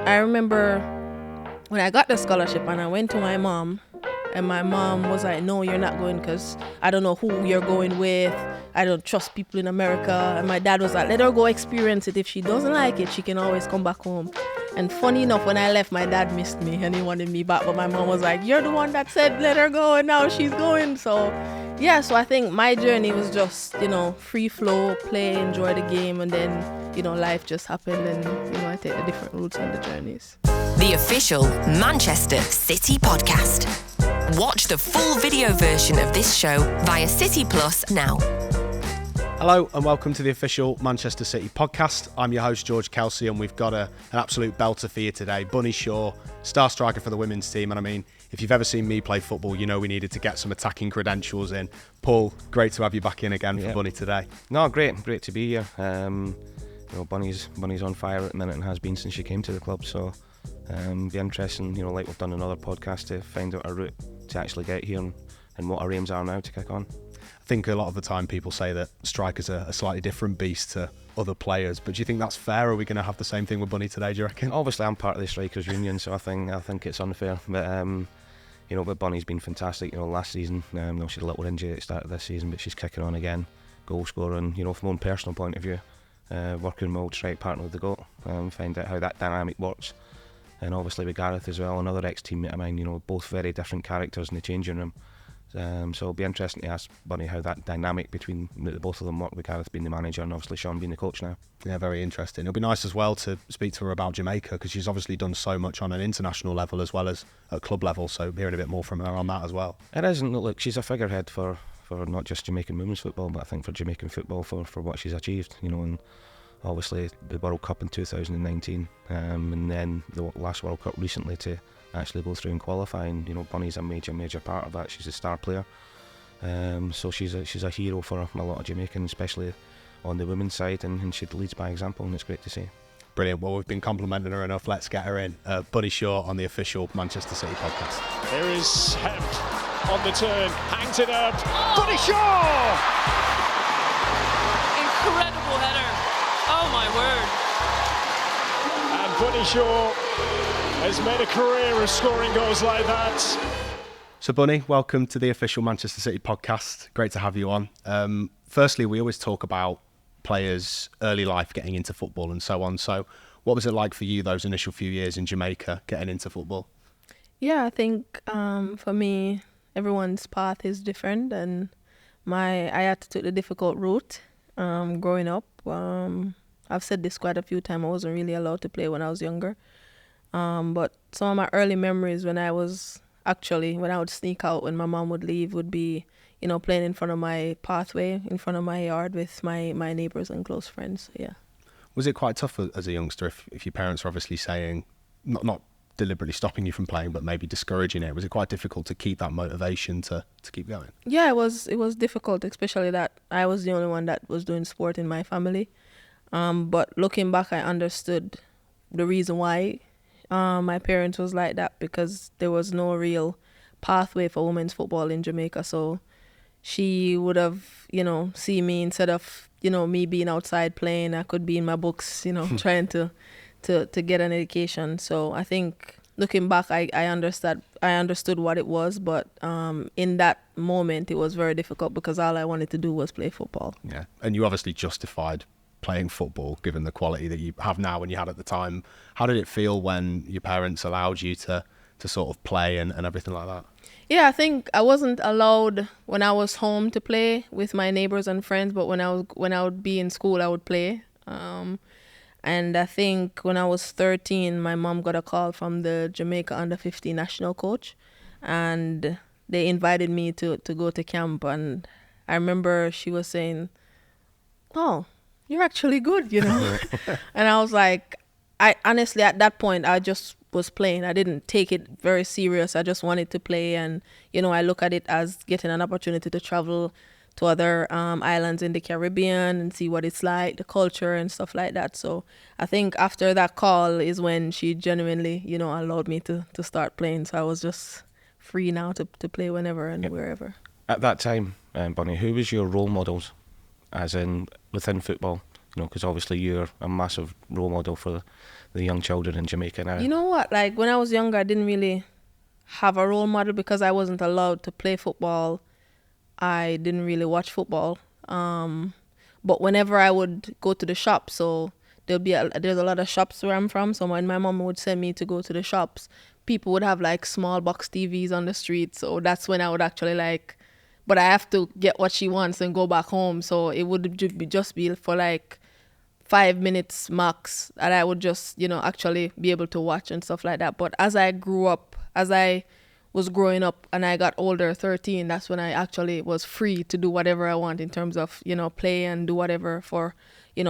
I remember when I got the scholarship and I went to my mom, and my mom was like, no, you're not going because I don't know who you're going with. I don't trust people in America. And my dad was like, let her go experience it. If she doesn't like it, she can always come back home. And funny enough, when I left, my dad missed me and he wanted me back. But my mom was like, you're the one that said let her go, and now she's going. So yeah, so I think my journey was just, free flow, play, enjoy the game. And then, life just happened and, I take the different routes on the journeys. The official Manchester City podcast. Watch the full video version of this show via City Plus now. Hello and welcome to the official Manchester City podcast. I'm your host George Kelsey, and we've got an absolute belter for you today. Bunny Shaw, star striker for the women's team, and I mean, if you've ever seen me play football, you know we needed to get some attacking credentials in. Paul, great to have you back in again for Bunny today. No, great to be here. Bunny's on fire at the minute and has been since she came to the club, so be interesting, like we've done another podcast, to find out our route to actually get here and what our aims are now to kick on. I think a lot of the time people say that strikers are a slightly different beast to other players, but do you think that's fair? Are we going to have the same thing with Bunny today, do you reckon? Obviously I'm part of the strikers union, so I think it's unfair, but Bunny's been fantastic. Last season, she had a little injury at the start of this season, but she's kicking on again, goal scoring. From my own personal point of view, working with my old strike partner with the goal, find out how that dynamic works. And obviously with Gareth as well, another ex-teammate of mine, both very different characters in the changing room. So it'll be interesting to ask Bunny how that dynamic between the both of them work, with Gareth being the manager and obviously Sean being the coach now. Yeah, very interesting. It'll be nice as well to speak to her about Jamaica, because she's obviously done so much on an international level as well as at club level, so hearing a bit more from her on that as well. It isn't, look, she's a figurehead for not just Jamaican women's football, but I think for Jamaican football for what she's achieved, and obviously the World Cup in 2019, and then the last World Cup recently to actually go through and qualify, and Bunny's a major part of that. She's a star player, so she's a hero for a lot of Jamaicans, especially on the women's side, and she leads by example, and it's great to see. Brilliant. Well, we've been complimenting her enough. Let's get her in. Bunny Shaw on the official Manchester City podcast. There is Hemp on the turn, hangs it up. Bunny Shaw! Incredible header. Oh my word. And Bunny Shaw has made a career of scoring goals like that. So Bunny, welcome to the official Manchester City podcast. Great to have you on. Firstly, we always talk about players' early life getting into football and so on. So what was it like for you those initial few years in Jamaica getting into football? Yeah, I think for me, everyone's path is different, and I had to take the difficult route growing up. I've said this quite a few times. I wasn't really allowed to play when I was younger. But some of my early memories when I would sneak out when my mom would leave would be, playing in front of my pathway, in front of my yard with my neighbours and close friends. So, yeah. Was it quite tough as a youngster if your parents were obviously saying, not deliberately stopping you from playing, but maybe discouraging it? Was it quite difficult to keep that motivation to keep going? Yeah, it was difficult, especially that I was the only one that was doing sport in my family. But looking back, I understood the reason why my parents was like that, because there was no real pathway for women's football in Jamaica. So she would have, see me instead of, me being outside playing, I could be in my books, trying to get an education. So I think looking back, I understood what it was, but in that moment it was very difficult because all I wanted to do was play football. Yeah, and you obviously justified playing football given the quality that you have now and you had at the time. How did it feel when your parents allowed you to sort of play and everything like that? Yeah, I think I wasn't allowed when I was home to play with my neighbors and friends, but when I would be in school, I would play. And I think when I was 13, my mom got a call from the Jamaica under-15 national coach, and they invited me to go to camp. And I remember she was saying, "Oh, you're actually good, And I was like, I honestly, at that point, I just was playing. I didn't take it very serious. I just wanted to play. And, I look at it as getting an opportunity to travel to other islands in the Caribbean and see what it's like, the culture and stuff like that. So I think after that call is when she genuinely, allowed me to start playing. So I was just free now to play whenever and wherever. At that time, Bunny, who was your role models, as in within football? You know, because obviously you're a massive role model for the young children in Jamaica now. You know what? Like when I was younger, I didn't really have a role model because I wasn't allowed to play football. I didn't really watch football. But whenever I would go to the shop, so there's a lot of shops where I'm from. So when my mom would send me to go to the shops, people would have like small box TVs on the street. So that's when I would actually like, but I have to get what she wants and go back home. So it would just be for like 5 minutes max that I would just, actually be able to watch and stuff like that. But as I grew up, as I was growing up and I got older, 13, that's when I actually was free to do whatever I want in terms of, play and do whatever for,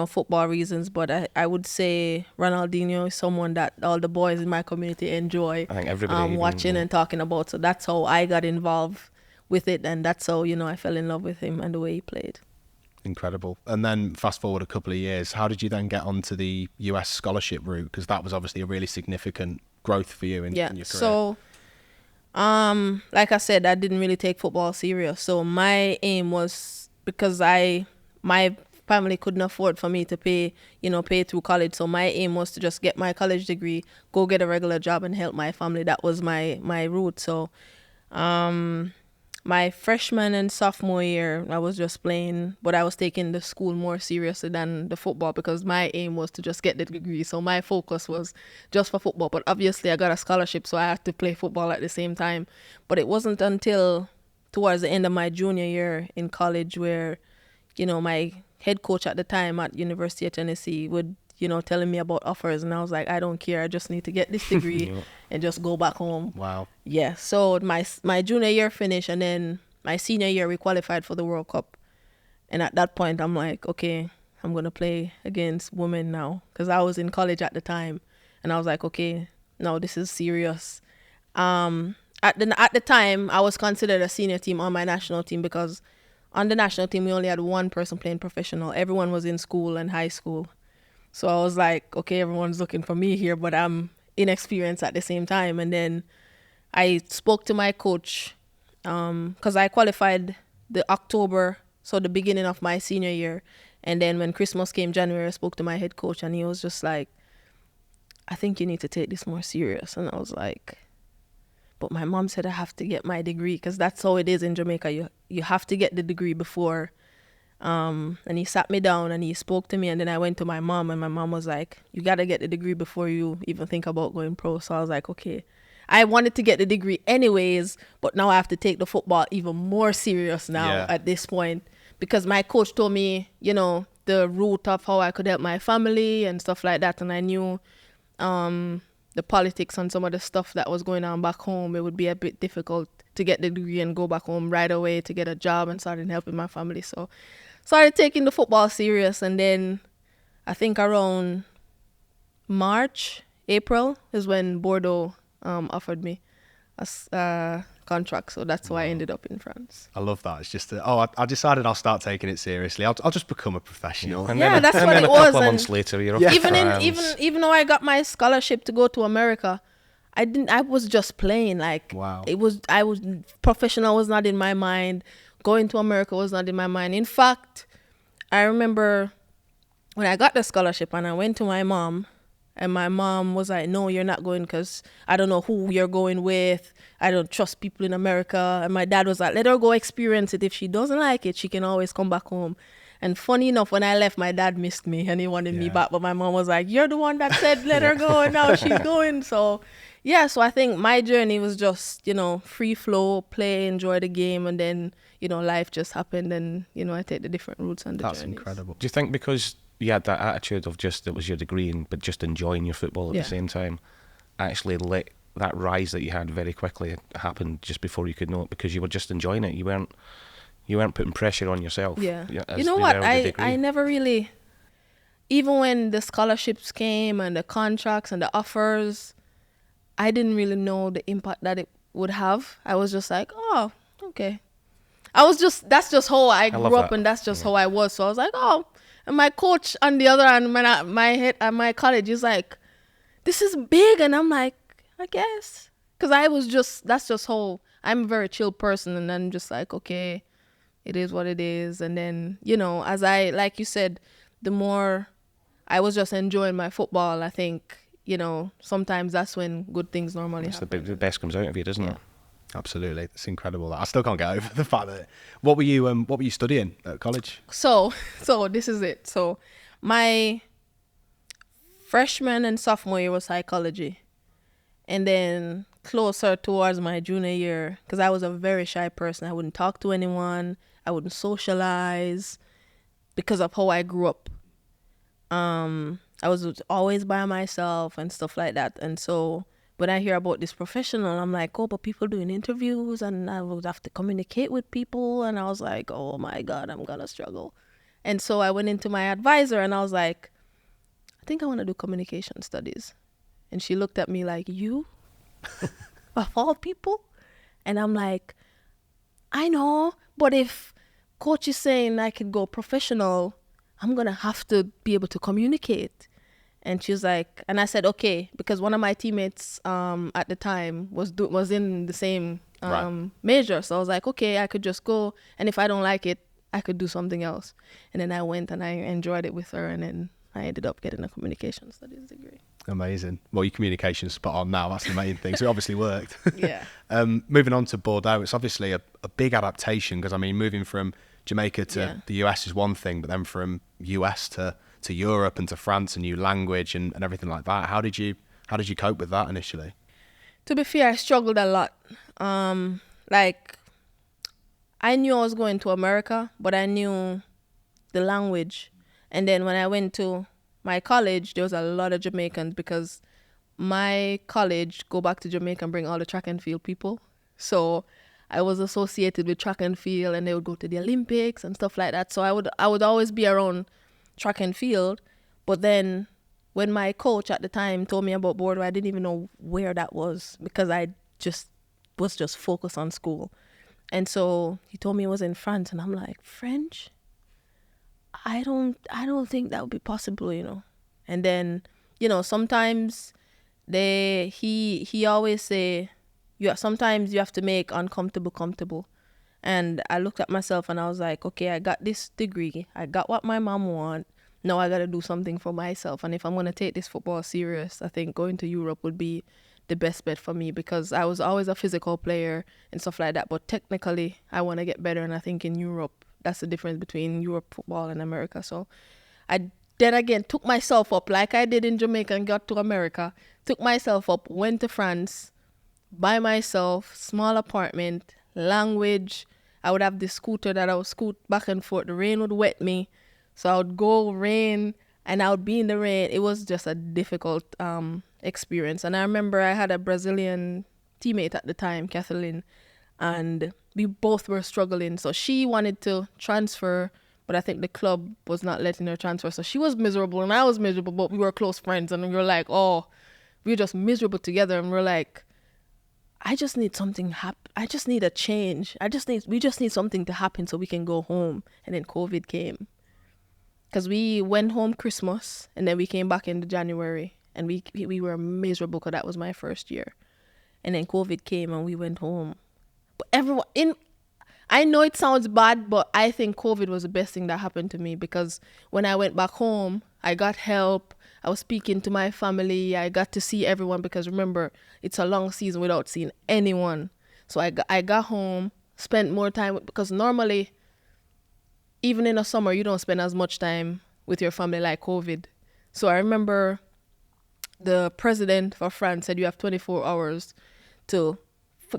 football reasons. But I would say Ronaldinho is someone that all the boys in my community enjoy I think everybody watching and talking about. So that's how I got involved with it. And that's how, I fell in love with him and the way he played. Incredible. And then fast forward a couple of years, how did you then get onto the US scholarship route? Because that was obviously a really significant growth for you in your career. So like I said, I didn't really take football serious. So my aim was, because my family couldn't afford for me to pay through college. So my aim was to just get my college degree, go get a regular job and help my family. That was my route. So my freshman and sophomore year, I was just playing, but I was taking the school more seriously than the football because my aim was to just get the degree. So my focus was just for football. But obviously I got a scholarship, so I had to play football at the same time. But it wasn't until towards the end of my junior year in college where, my head coach at the time at University of Tennessee would, telling me about offers. And I was like, I don't care. I just need to get this degree and just go back home. Wow. Yeah. So my junior year finished, and then my senior year we qualified for the World Cup. And at that point, I'm like, okay, I'm going to play against women now. Because I was in college at the time. And I was like, okay, no, this is serious. At the time, I was considered a senior team on my national team because on the national team, we only had one person playing professional. Everyone was in school and high school. So I was like, okay, everyone's looking for me here, but I'm inexperienced at the same time. And then I spoke to my coach because I qualified the October, so the beginning of my senior year. And then when Christmas came, January, I spoke to my head coach and he was just like, I think you need to take this more serious. And I was like, but my mom said I have to get my degree because that's how it is in Jamaica. You have to get the degree before. And he sat me down and he spoke to me, and then I went to my mom and my mom was like, you got to get the degree before you even think about going pro. So I was like, okay. I wanted to get the degree anyways, but now I have to take the football even more serious now at this point because my coach told me, the route of how I could help my family and stuff like that. And I knew the politics and some of the stuff that was going on back home, it would be a bit difficult to get the degree and go back home right away to get a job and started helping my family. So started taking the football serious, and then I think around March, April is when Bordeaux offered me a contract. So that's why I ended up in France. I love that. It's just, I decided I'll start taking it seriously. I'll just become a professional. And yeah, then, that's and what then it a was. couple of And months later, you're off to France. even though I got my scholarship to go to America, I was just playing. Like, wow. I was professional was not in my mind. Going to America was not in my mind. In fact, I remember when I got the scholarship and I went to my mom, and my mom was like, no, you're not going because I don't know who you're going with. I don't trust people in America. And my dad was like, let her go experience it. If she doesn't like it, she can always come back home. And funny enough, when I left, my dad missed me and he wanted me back. But my mom was like, you're the one that said, let her go. And now she's going. So, so I think my journey was just, free flow, play, enjoy the game. And then, life just happened and, I take the different routes and the journeys. That's incredible. Do you think because you had that attitude of just it was your degree but just enjoying your football at the same time, actually let that rise that you had very quickly happen just before you could know it because you were just enjoying it? You weren't putting pressure on yourself. Yeah. You know what? I never really, even when the scholarships came and the contracts and the offers, I didn't really know the impact that it would have. I was just like, oh, okay. That's just how I grew up and that's just how I was. So I was like, oh. And my coach on the other hand, my head at my college is like, this is big. And I'm like, I guess. Because that's just how, I'm a very chill person. And I'm just like, okay, it is what it is. And then, like you said, the more I was just enjoying my football, I think, sometimes that's when good things normally happen. The best comes out of you, doesn't it? Absolutely. It's incredible. I still can't get over the fact that... What were you studying at college? So this is it. So my freshman and sophomore year was psychology. And then closer towards my junior year, because I was a very shy person. I wouldn't talk to anyone. I wouldn't socialize because of how I grew up. I was always by myself and stuff like that. And so when I hear about this professional, I'm like, oh, but people doing interviews and I would have to communicate with people. And I was like, oh my God, I'm going to struggle. And so I went into my advisor and I was like, I think I want to do communication studies. And she looked at me like, you? Of all people? And I'm like, I know, but if coach is saying I could go professional, I'm going to have to be able to communicate. And she was like, and I said, okay, because one of my teammates at the time was in the same major. So I was like, okay, I could just go. And if I don't like it, I could do something else. And then I went and I enjoyed it with her. And then I ended up getting a communication studies degree. Amazing. Well, your communication's spot on now. That's the main thing. So it obviously worked. Yeah. Moving on to Bordeaux, it's obviously a big adaptation because, I mean, moving from Jamaica to the US is one thing, but then from US to Europe and to France, a new language and everything like that. How did you cope with that initially? To be fair, I struggled a lot. Like, I knew I was going to America, but I knew the language. And then when I went to my college, there was a lot of Jamaicans because my college go back to Jamaica and bring all the track and field people. So I was associated with track and field, and they would go to the Olympics and stuff like that. So I would always be around track and field. But then when my coach at the time told me about Bordeaux, I didn't even know where that was because I was just focused on school. And so he told me it was in France, and I'm like, French? I don't think that would be possible, And then, sometimes he always say, sometimes you have to make uncomfortable comfortable. And I looked at myself and I was like, okay, I got this degree. I got what my mom want. Now I got to do something for myself. And if I'm going to take this football serious, I think going to Europe would be the best bet for me because I was always a physical player and stuff like that. But technically, I want to get better. And I think in Europe, that's the difference between Europe football and America. So I then again took myself up like I did in Jamaica and got to America. Took myself up, went to France by myself, small apartment, language. I would have this scooter that I would scoot back and forth. The rain would wet me. So I would go rain and I would be in the rain. It was just a difficult experience. And I remember I had a Brazilian teammate at the time, Kathleen, and we both were struggling. So she wanted to transfer, but I think the club was not letting her transfer. So she was miserable and I was miserable, but we were close friends. And we were like, oh, we were just miserable together. And we're like, I just need something I just need a change. We just need something to happen so we can go home. And then COVID came. Because we went home Christmas and then we came back in January. And we were miserable because that was my first year. And then COVID came and we went home. But I know it sounds bad, but I think COVID was the best thing that happened to me because when I went back home, I got help. I was speaking to my family. I got to see everyone because remember, it's a long season without seeing anyone. So I got home, spent more time because normally, even in the summer, you don't spend as much time with your family like COVID. So I remember the president of France said you have 24 hours to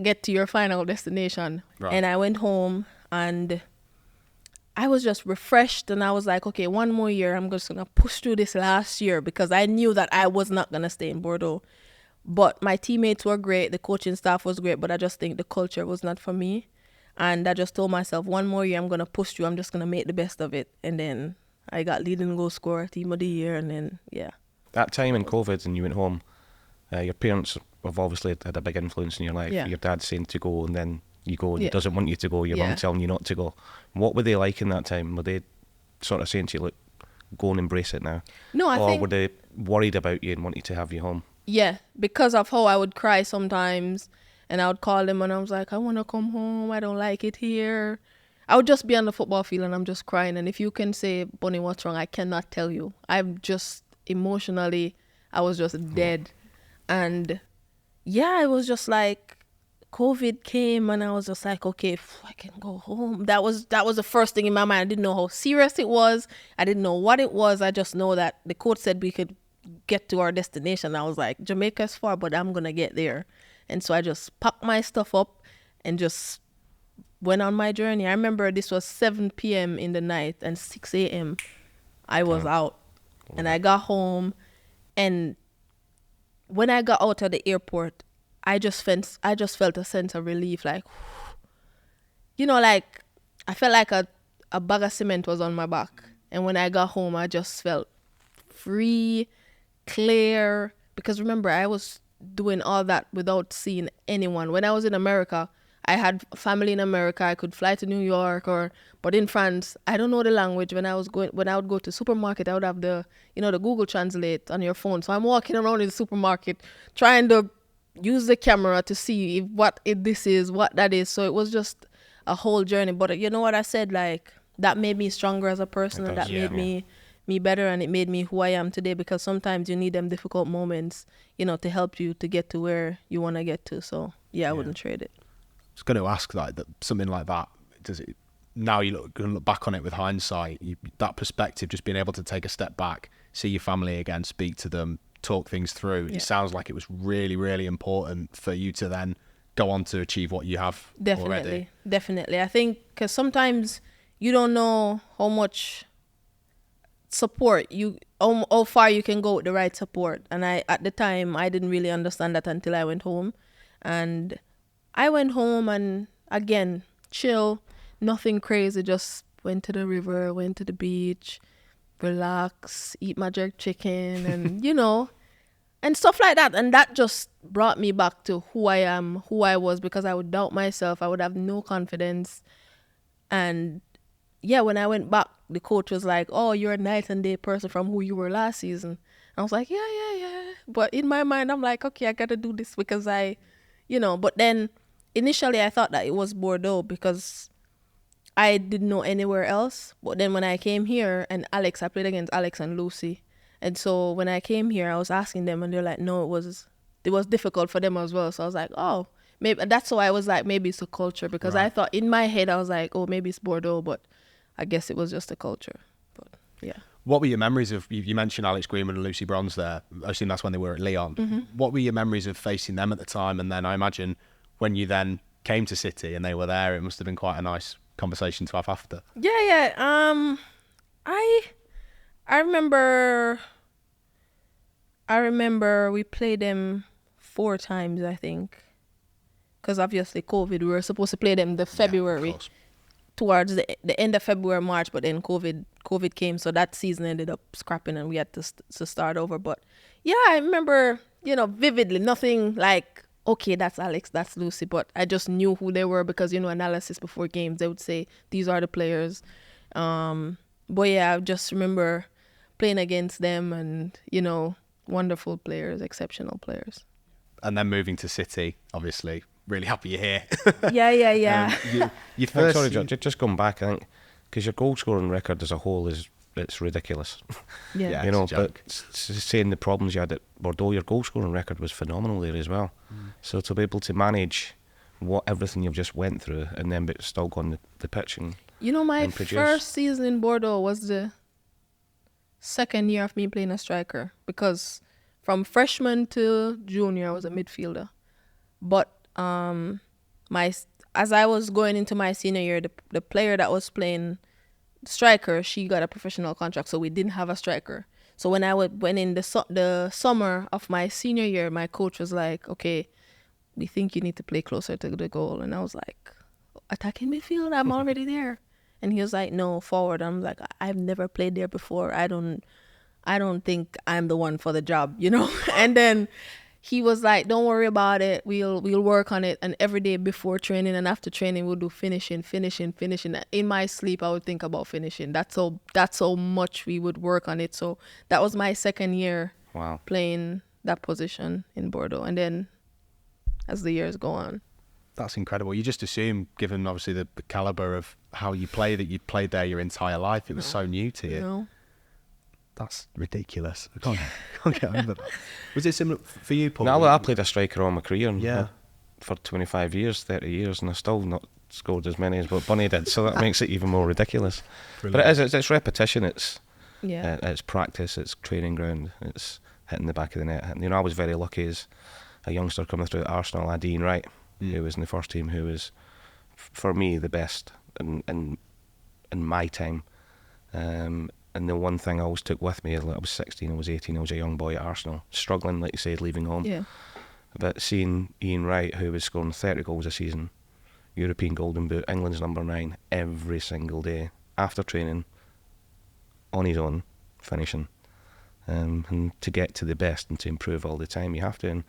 get to your final destination. Right. And I went home and I was just refreshed and I was like, okay, one more year. I'm just going to push through this last year because I knew that I was not going to stay in Bordeaux. But my teammates were great. The coaching staff was great, but I just think the culture was not for me. And I just told myself, one more year, I'm going to push through. I'm just going to make the best of it. And then I got leading goal scorer, team of the year, and then, yeah. That time in COVID and you went home, your parents have obviously had a big influence in your life. Yeah. Your dad saying to go and then you go and he doesn't want you to go. Your mum telling you not to go. What were they like in that time? Were they sort of saying to you, look, go and embrace it now? No, I think... Or were they worried about you and wanted to have you home? Yeah, because of how I would cry sometimes and I would call them and I was like, I want to come home. I don't like it here. I would just be on the football field and I'm just crying. And if you can say, Bunny, what's wrong? I cannot tell you. I'm just emotionally, I was just dead. And yeah, it was just like COVID came and I was just like, okay, I can go home. That was the first thing in my mind. I didn't know how serious it was. I didn't know what it was. I just know that the coach said we could get to our destination. I was like, Jamaica's far, but I'm going to get there. And so I just packed my stuff up and just went on my journey. I remember this was 7 p.m. in the night and 6 a.m. I was out. And I got home, and when I got out of the airport, I just felt a sense of relief, like, like I felt like a bag of cement was on my back. And when I got home, I just felt free, clear, because remember, I was doing all that without seeing anyone. When I was in America, I had family in America. I could fly to New York, but in France, I don't know the language. When I would go to supermarket, I would have the Google Translate on your phone. So I'm walking around in the supermarket trying to use the camera to see what this is, what that is. So it was just a whole journey. But you know what I said, like, that made me stronger as a person, and that made me better, and it made me who I am today, because sometimes you need them difficult moments, to help you to get to where you want to get to. So I wouldn't trade it. I was going to ask, like, that something like that, does it, now you look back on it with hindsight, that perspective, just being able to take a step back, see your family again, speak to them, talk things through, it sounds like it was really, really important for you to then go on to achieve what you have already. Definitely. I think because sometimes you don't know how much support how far you can go with the right support. And at the time, I didn't really understand that until I went home. And I went home and, again, chill, nothing crazy, just went to the river, went to the beach, relax, eat my jerk chicken, and, and stuff like that. And that just brought me back to who I am, who I was, because I would doubt myself. I would have no confidence. And when I went back, the coach was like, oh, you're a night and day person from who you were last season. I was like, yeah. But in my mind, I'm like, okay, I got to do this because but then initially I thought that it was Bordeaux because I didn't know anywhere else. But then when I came here, and I played against Alex and Lucy. And so when I came here, I was asking them, and they're like, no, it was difficult for them as well. So I was like, oh, maybe that's why I was like, maybe it's the culture, because I thought in my head, I was like, oh, maybe it's Bordeaux, but I guess it was just the culture. But yeah. What were your memories of, you mentioned Alex Greenwood and Lucy Bronze there. I assume that's when they were at Lyon. Mm-hmm. What were your memories of facing them at the time? And then I imagine when you then came to City and they were there, it must have been quite a nice conversation to have after. Yeah. I remember we played them 4 times, I think. Because obviously COVID, we were supposed to play them the February. Yeah, towards the end of February, March, but then COVID came, so that season ended up scrapping and we had to start over. But yeah, I remember, vividly, nothing like, okay, that's Alex, that's Lucy, but I just knew who they were because, analysis before games, they would say, these are the players. But yeah, I just remember playing against them and, wonderful players, exceptional players. And then moving to City, obviously. Really happy you're here. Yeah. You first, sorry, John, just going back, I think, because your goal scoring record as a whole it's ridiculous. Yeah, but saying the problems you had at Bordeaux, your goal scoring record was phenomenal there as well. So to be able to manage everything you've just went through and then still go on the pitch and my produce. First season in Bordeaux was the second year of me playing a striker, because from freshman to junior I was a midfielder, but as I was going into my senior year, the player that was playing striker, she got a professional contract, so we didn't have a striker. So when I went in the summer of my senior year, my coach was like, okay, we think you need to play closer to the goal. And I was like, attacking midfield, I'm already there. And he was like, no, forward. I'm like, I've never played there before. I don't think I'm the one for the job, And then he was like, don't worry about it. We'll work on it. And every day before training and after training, we'll do finishing. In my sleep, I would think about finishing. That's how much we would work on it. So that was my second year playing that position in Bordeaux. And then as the years go on. That's incredible. You just assume, given obviously the caliber of how you play, that you'd played there your entire life. It was so new to you. No. That's ridiculous. I can't get over that. Was it similar for you, Paul? No, I played a striker all my career. And Yeah. for 25 years, 30 years, and I still not scored as many as what Bunny did. So that makes it even more ridiculous. Brilliant. But it's repetition. It's Yeah. it's practice. It's training ground. It's hitting the back of the net. And, you know, I was very lucky as a youngster coming through at Arsenal. I had Ian Wright, who was in the first team, who was, for me, the best in my time. And the one thing I always took with me, like I was 16, I was 18, I was a young boy at Arsenal, struggling, like you said, leaving home. Yeah. But seeing Ian Wright, who was scoring 30 goals a season, European Golden Boot, England's number 9, every single day, after training, on his own, finishing. And to get to the best and to improve all the time, you have to. And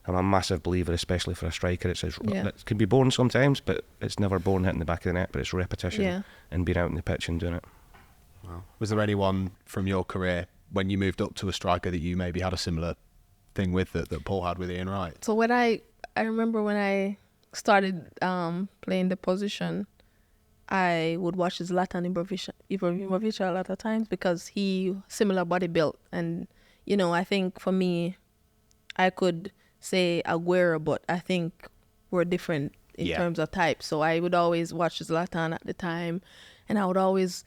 I'm a massive believer, especially for a striker. It can be boring sometimes, but it's never boring hitting the back of the net, but it's repetition and being out in the pitch and doing it. Wow. Was there anyone from your career when you moved up to a striker that you maybe had a similar thing with that Paul had with Ian Wright? So when I remember when I started playing the position, I would watch Zlatan Ibrahimovic a lot of times because he similar body built, and you know, I think for me, I could say Aguero, but I think we're different in terms of type. So I would always watch Zlatan at the time, and I would always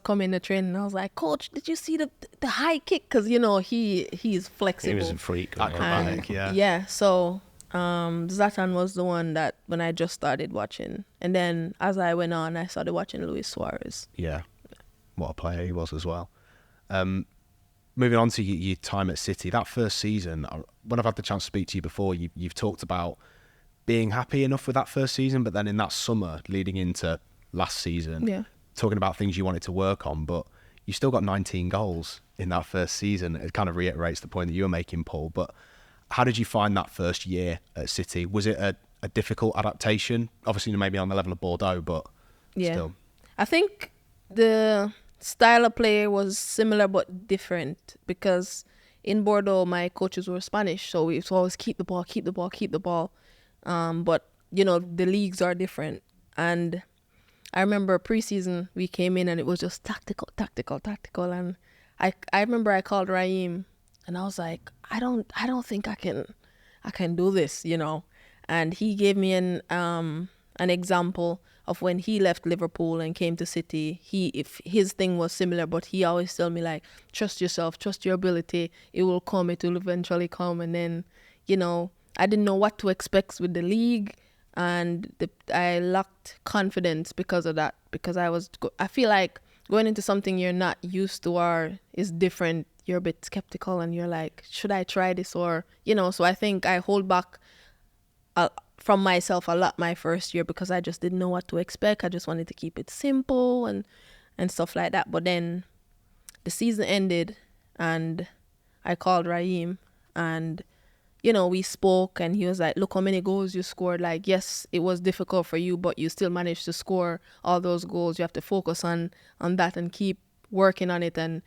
come in the training and I was like, Coach, did you see the high kick? Because, you know, he's flexible. He was a freak. Acrobatic, Yeah, so Zlatan was the one that when I just started watching. And then as I went on, I started watching Luis Suarez. Yeah, what a player he was as well. Moving on to your time at City, that first season, when I've had the chance to speak to you before, you've talked about being happy enough with that first season, but then in that summer leading into last season, talking about things you wanted to work on, but you still got 19 goals in that first season. It kind of reiterates the point that you were making, Paul. But how did you find that first year at City? Was it a difficult adaptation? Obviously, maybe on the level of Bordeaux, but still. I think the style of play was similar but different because in Bordeaux, my coaches were Spanish, so we used to always keep the ball. But, you know, the leagues are different. And I remember preseason we came in and it was just tactical. And I remember I called Raheem and I was like, I don't think I can do this, you know. And he gave me an example of when he left Liverpool and came to City. If his thing was similar, but he always told me like, trust yourself, trust your ability. It will come. It will eventually come. And then, you know, I didn't know what to expect with the league. And I lacked confidence because of that, because I feel like going into something you're not used to or is different, you're a bit skeptical and you're like, should I try this? Or, you know, so I think I hold back from myself a lot my first year because I just didn't know what to expect. I just wanted to keep it simple and stuff like that. But then the season ended and I called Raheem and, you know, we spoke and he was like, look how many goals you scored. Like, yes, it was difficult for you, but you still managed to score all those goals. You have to focus on that and keep working on it and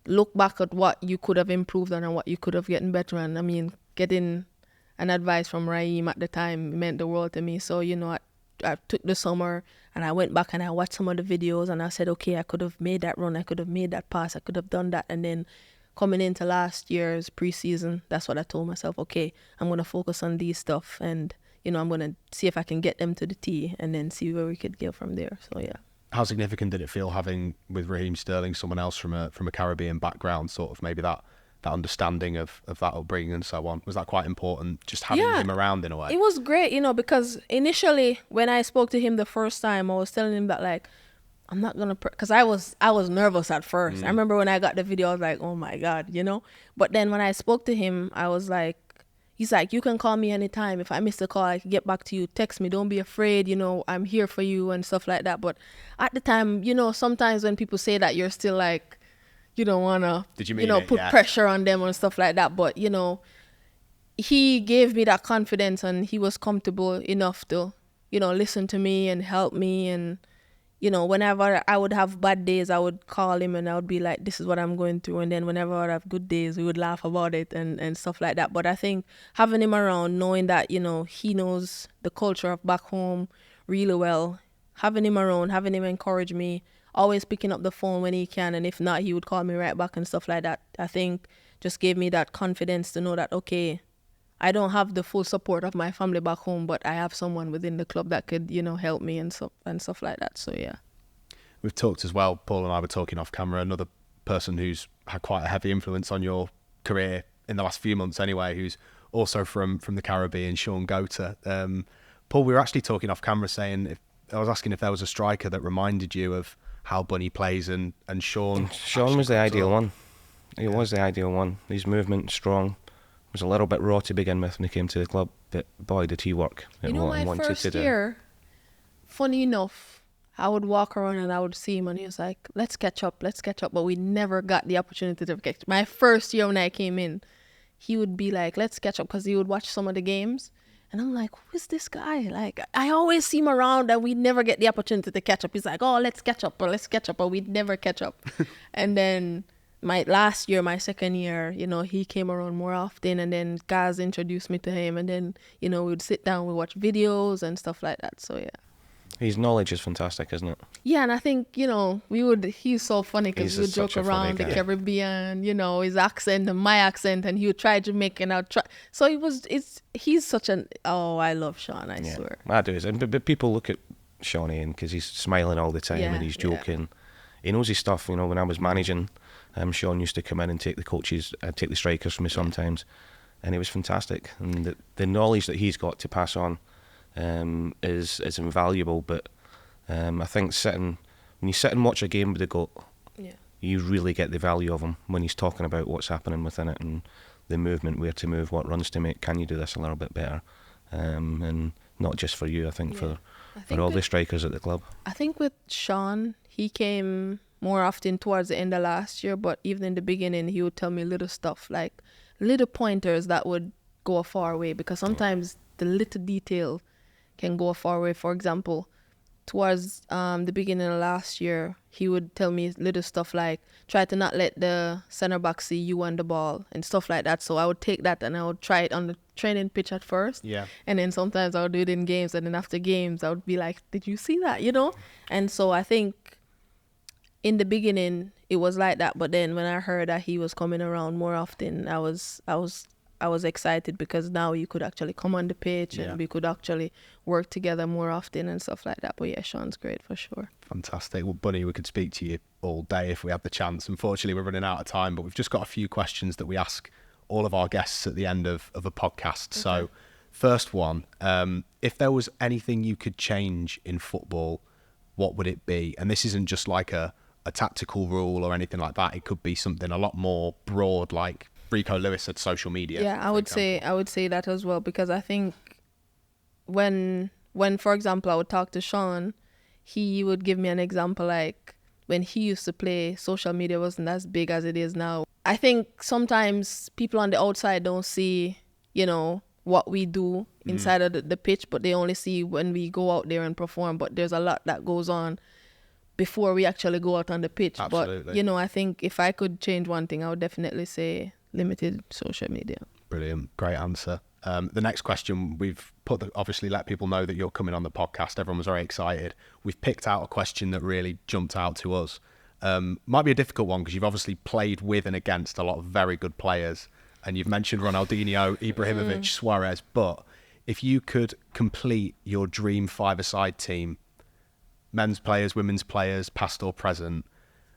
look back at what you could have improved on and what you could have gotten better on. I mean, getting an advice from Raheem at the time meant the world to me. So, you know, I took the summer and I went back and I watched some of the videos and I said, okay, I could have made that run. I could have made that pass. I could have done that. And then coming into last year's preseason, that's what I told myself, okay, I'm going to focus on these stuff and, you know, I'm going to see if I can get them to the tee and then see where we could go from there. So, yeah. How significant did it feel having with Raheem Sterling someone else from a Caribbean background, sort of maybe that understanding of that upbringing and so on? Was that quite important, just having him around in a way? It was great, you know, because initially when I spoke to him the first time, I was telling him that, like, I'm not going to, because I was nervous at first. I remember when I got the video, I was like, oh my God, you know? But then when I spoke to him, I was like, he's like, you can call me anytime. If I miss a call, I can get back to you. Text me. Don't be afraid. You know, I'm here for you and stuff like that. But at the time, you know, sometimes when people say that, you're still like, you don't want to, put pressure on them and stuff like that. But, you know, he gave me that confidence and he was comfortable enough to, you know, listen to me and help me. And, you know, whenever I would have bad days, I would call him and I would be like, this is what I'm going through. And then whenever I would have good days, we would laugh about it and stuff like that. But I think having him around, knowing that, you know, he knows the culture of back home really well, having him around, having him encourage me, always picking up the phone when he can. And if not, he would call me right back and stuff like that. I think just gave me that confidence to know that, okay, I don't have the full support of my family back home, but I have someone within the club that could, you know, help me and stuff like that. So, yeah. We've talked as well, Paul and I were talking off camera, another person who's had quite a heavy influence on your career in the last few months anyway, who's also from the Caribbean, Sean Gota. Paul, we were actually talking off camera saying, I was asking if there was a striker that reminded you of how Bunny plays and Sean. Sean was the ideal one. He was the ideal one. His movement, strong. Was a little bit raw to begin with when he came to the club, but boy, did he work. You know, my first year, funny enough, I would walk around and I would see him and he was like, let's catch up. But we never got the opportunity to catch up. My first year when I came in, he would be like, let's catch up, because he would watch some of the games. And I'm like, who is this guy? Like, I always see him around and we never get the opportunity to catch up. He's like, oh, let's catch up, but we'd never catch up. And then my last year, my second year, you know, he came around more often, and then guys introduced me to him, and then, you know, we'd sit down, we watch videos and stuff like that. So, yeah. His knowledge is fantastic, isn't it? Yeah, and I think, you know, he's so funny because we would joke around the Caribbean, you know, his accent and my accent, and he would try Jamaican, and I'd try. So he's such I love Sean, I swear. I do. But people look at Shawnee and because he's smiling all the time and he's joking. He knows his stuff. You know, when I was managing, Sean used to come in and take the strikers from me sometimes, and it was fantastic. And the knowledge that he's got to pass on is invaluable. But I think when you sit and watch a game with the GOAT, you really get the value of him when he's talking about what's happening within it and the movement, where to move, what runs to make. Can you do this a little bit better? And not just for you, I think for all the strikers at the club. I think with Sean, he came more often towards the end of last year, but even in the beginning, he would tell me little stuff, like little pointers that would go a far way, because sometimes the little detail can go a far way. For example, towards the beginning of last year, he would tell me little stuff like, try to not let the center back see you and the ball and stuff like that. So I would take that and I would try it on the training pitch at first. Yeah. And then sometimes I would do it in games, and then after games, I would be like, did you see that? You know? And so I think in the beginning it was like that, but then when I heard that he was coming around more often, I was excited, because now you could actually come on the pitch and we could actually work together more often and stuff like that. But yeah, Sean's great for sure. Fantastic. Well, Bunny, we could speak to you all day if we had the chance. Unfortunately, we're running out of time, but we've just got a few questions that we ask all of our guests at the end of a podcast. Okay. So first one, if there was anything you could change in football, what would it be? And this isn't just like a tactical rule or anything like that. It could be something a lot more broad, like Rico Lewis said, social media. Yeah, I would say that as well, because I think when for example I would talk to Sean, he would give me an example, like when he used to play, social media wasn't as big as it is now. I think sometimes people on the outside don't see, you know, what we do inside of the pitch, but they only see when we go out there and perform. But there's a lot that goes on before we actually go out on the pitch. Absolutely. But, you know, I think if I could change one thing, I would definitely say limited social media. Brilliant. Great answer. The next question, we've obviously let people know that you're coming on the podcast. Everyone was very excited. We've picked out a question that really jumped out to us. Might be a difficult one because you've obviously played with and against a lot of very good players. And you've mentioned Ronaldinho, Ibrahimovic, Suarez. But if you could complete your dream five-a-side team, men's players, women's players, past or present,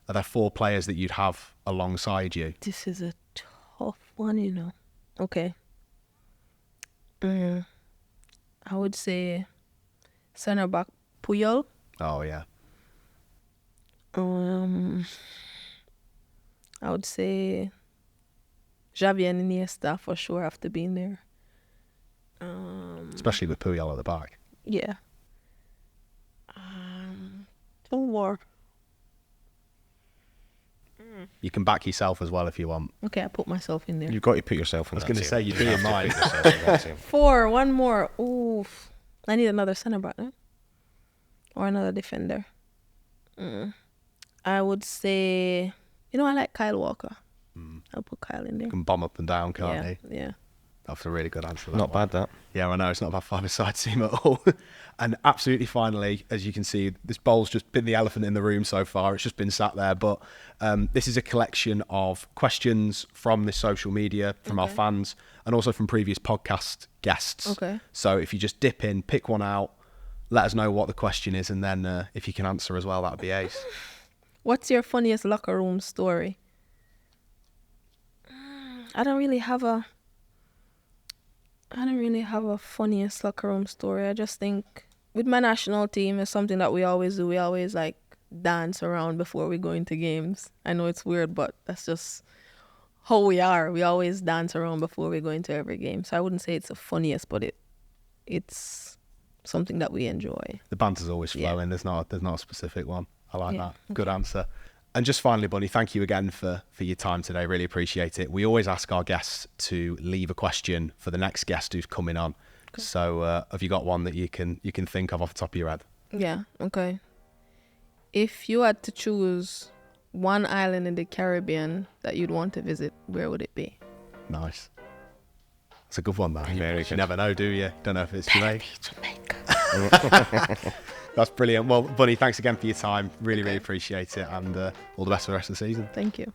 are there four players that you'd have alongside you? This is a tough one, you know. Okay. I would say centre back Puyol. Oh, yeah. I would say Xavi and Iniesta for sure after being there. Especially with Puyol at the back. Yeah. Two more. You can back yourself as well if you want. Okay, I put myself in there. You've got to put yourself in. I was going to say, you're doing mine. Four, one more. Oof. I need another centre back, no? Or another defender. I would say, I like Kyle Walker. I'll put Kyle in there. Can bomb up and down, can't he? Yeah. That's a really good answer. Not bad, that. Yeah, I know. It's not a bad five-a-side team at all. And absolutely finally, as you can see, this bowl's just been the elephant in the room so far. It's just been sat there. But this is a collection of questions from the social media, from our fans, and also from previous podcast guests. Okay. So if you just dip in, pick one out, let us know what the question is, and then if you can answer as well, that'd be ace. What's your funniest locker room story? I don't really have a funniest locker room story. I just think with my national team, it's something that we always do. We always like dance around before we go into games. I know it's weird, but that's just how we are. We always dance around before we go into every game. So I wouldn't say it's the funniest, but it's something that we enjoy. The banter's always flowing. Yeah. There's not a specific one. I like that. Good answer. And just finally, Bunny, thank you again for your time today. Really appreciate it. We always ask our guests to leave a question for the next guest who's coming on. Okay. So have you got one that you can think of off the top of your head? Yeah, okay. If you had to choose one island in the Caribbean that you'd want to visit, where would it be? Nice. That's a good one, man. Very good. You never know, do you? Don't know if it's Jamaica. Jamaica. That's brilliant. Well, Bunny, thanks again for your time. Really appreciate it. And all the best for the rest of the season. Thank you.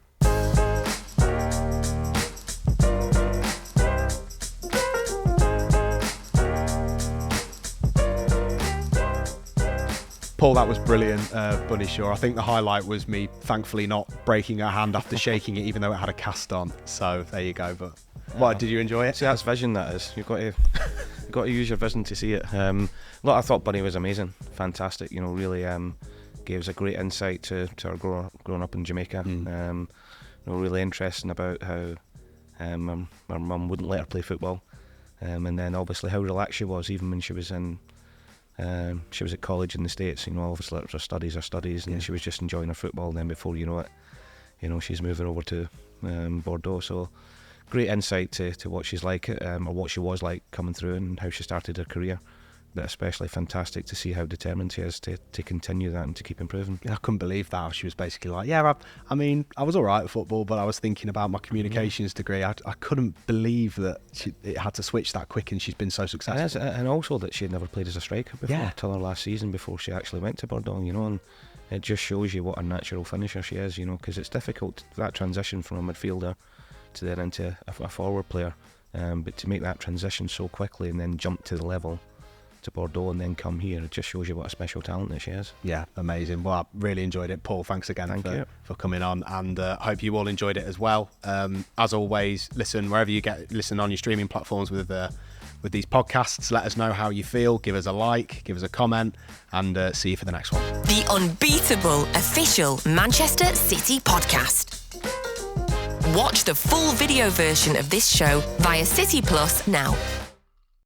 Paul, that was brilliant, Bunny Shaw. I think the highlight was me thankfully not breaking her hand after shaking it, even though it had a cast on. So there you go. But what, did you enjoy it? See, that's vision, that is. You've got to use your vision to see it. Look, I thought Bunny was amazing, fantastic. Really gave us a great insight to our growing up in Jamaica. Really interesting about how our mum wouldn't let her play football, and then obviously how relaxed she was, even when she was at college in the States. Obviously her studies, and she was just enjoying her football. And then before you know it, she's moving over to Bordeaux. So great insight to what she's like, or what she was like coming through, and how she started her career. But especially fantastic to see how determined she is to continue that and to keep improving. I couldn't believe that. She was basically like, I was all right at football, but I was thinking about my communications degree. I couldn't believe that it had to switch that quick, and she's been so successful. And also that she had never played as a striker before, till her last season, before she actually went to Bordeaux, and it just shows you what a natural finisher she is, because it's difficult, that transition from a midfielder to then into a forward player, but to make that transition so quickly and then jump to the level to Bordeaux and then come here, it just shows you what a special talent that she is. Yeah, amazing. Well, I really enjoyed it. Paul, thanks again for coming on, and hope you all enjoyed it as well. As always, listen wherever you listen on your streaming platforms with these podcasts. Let us know how you feel. Give us a like, give us a comment, and see you for the next one. The unbeatable official Manchester City podcast. Watch the full video version of this show via City Plus now.